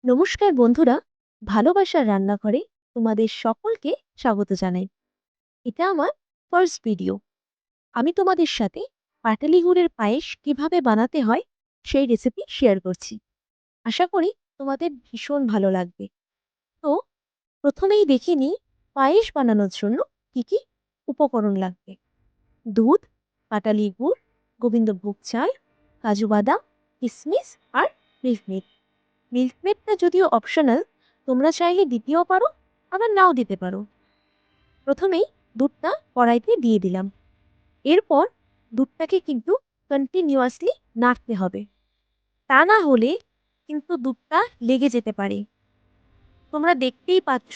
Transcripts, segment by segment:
নমস্কার বন্ধুরা, ভালোবাসার রান্নাঘরে তোমাদের সকলকে স্বাগত জানাই। এটা আমার ফার্স্ট ভিডিও। আমি তোমাদের সাথে পাটালি গুড়ের পায়েস কিভাবে বানাতে হয় সেই রেসিপি শেয়ার করছি। আশা করি তোমাদের ভীষণ ভালো লাগবে। তো প্রথমেই দেখে নিই পায়েস বানানোর জন্য কি কি উপকরণ লাগবে। দুধ, পাটালি গুড়, গোবিন্দভোগ চাল, কাজু বাদাম, কিশমিশ আর মিল্কমেড। মিল্কমেডটা যদিও অপশনাল, তোমরা চাইলে দিতেও পারো, আবার নাও দিতে পারো। প্রথমেই দুধটা কড়াইতে দিয়ে দিলাম। এরপর দুধটাকে কিন্তু কন্টিনিউয়াসলি নাড়তে হবে, তা না হলে কিন্তু দুধটা লেগে যেতে পারে। তোমরা দেখতেই পাচ্ছ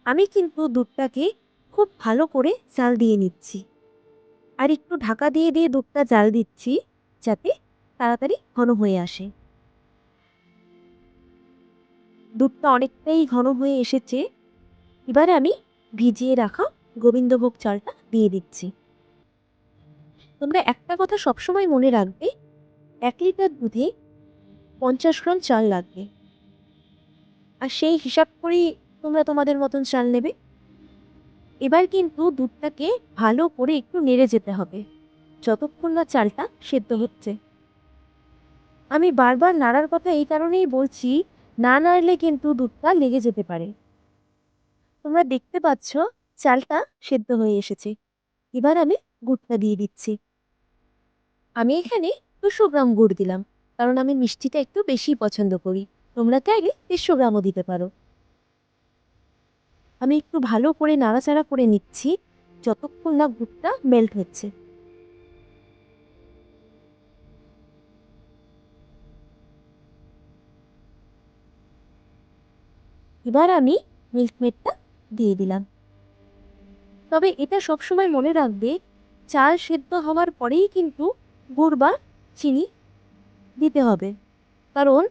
আমি কিন্তু দুধটাকে খুব ভালো করে জাল দিয়ে নিচ্ছি, আর একটু ঢাকা দিয়ে দিয়ে দুধটা জাল দিচ্ছি যাতে তাড়াতাড়ি ঘন হয়ে আসে। দুধটা অনেকটাই ঘন হয়ে এসেছে। এবারে আমি ভিজিয়ে রাখা গোবিন্দভোগ চালটা দিয়ে দিচ্ছি। তোমরা একটা কথা সবসময় মনে রাখবে, 1 লিটার দুধে 50 গ্রাম চাল লাগবে, আর সেই হিসাব করেই তোমরা তোমাদের মতন চাল নেবে। এবার কিন্তু দুধটাকে ভালো করে একটু নেড়ে যেতে হবে যতক্ষণ না চালটা সেদ্ধ হচ্ছে। আমি বারবার নাড়ার কথা এই কারণেই বলছি, না নাড়লে কিন্তু দুধটা লেগে যেতে পারে। তোমরা দেখতে পাচ্ছ চালটা সেদ্ধ হয়ে এসেছে। এবার আমি গুড়টা দিয়ে দিচ্ছি। আমি এখানে 200 গ্রাম গুড় দিলাম, কারণ আমি মিষ্টিটা একটু বেশি পছন্দ করি। তোমরা চাইলে 150 গ্রামও দিতে পারো। আমি একটু ভালো করে নাড়াচাড়া করে নিচ্ছি যতক্ষণ না গুড়টা মেল্ট হচ্ছে। এবার আমি মিল্কমেডটা দিয়ে দিলাম। তবে এটা সবসময় মনে রাখবে, চাল সেদ্ধ হওয়ার পরেই কিন্তু গুড় বা চিনি দিতে হবে, কারণ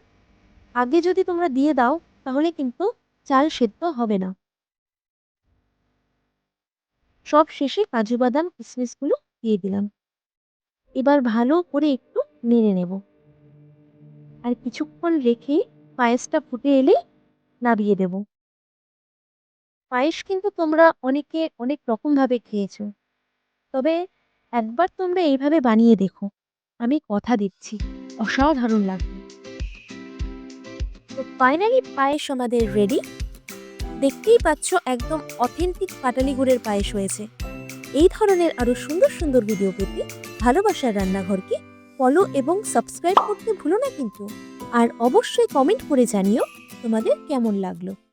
আগে যদি তোমরা দিয়ে দাও তাহলে কিন্তু চাল সেদ্ধ হবে না। সব শেষে কাজু বাদাম কিশমিশগুলো দিয়ে দিলাম। এবার ভালো করে একটু নেড়ে নেব, আর কিছুক্ষণ রেখে পায়েসটা ফুটে এলে নামিয়ে দেব। পায়েস কিন্তু তোমরা অনেকে অনেক রকমভাবে খেয়েছো, তবে একবার তোমরা এইভাবে বানিয়ে দেখো, আমি কথা দিচ্ছি অসাধারণ লাগবে। তো ফাইনালি পায়েস আমাদের রেডি। দেখতেই পাচ্ছ একদম অথেন্টিক পাটালি গুড়ের পায়েস হয়েছে। এই ধরনের আরো সুন্দর সুন্দর ভিডিও পেতে ভালোবাসার রান্নাঘরকে ফলো এবং সাবস্ক্রাইব করতে ভুলো না কিন্তু। আর অবশ্যই কমেন্ট করে জানিও তোমাদের কেমন লাগলো।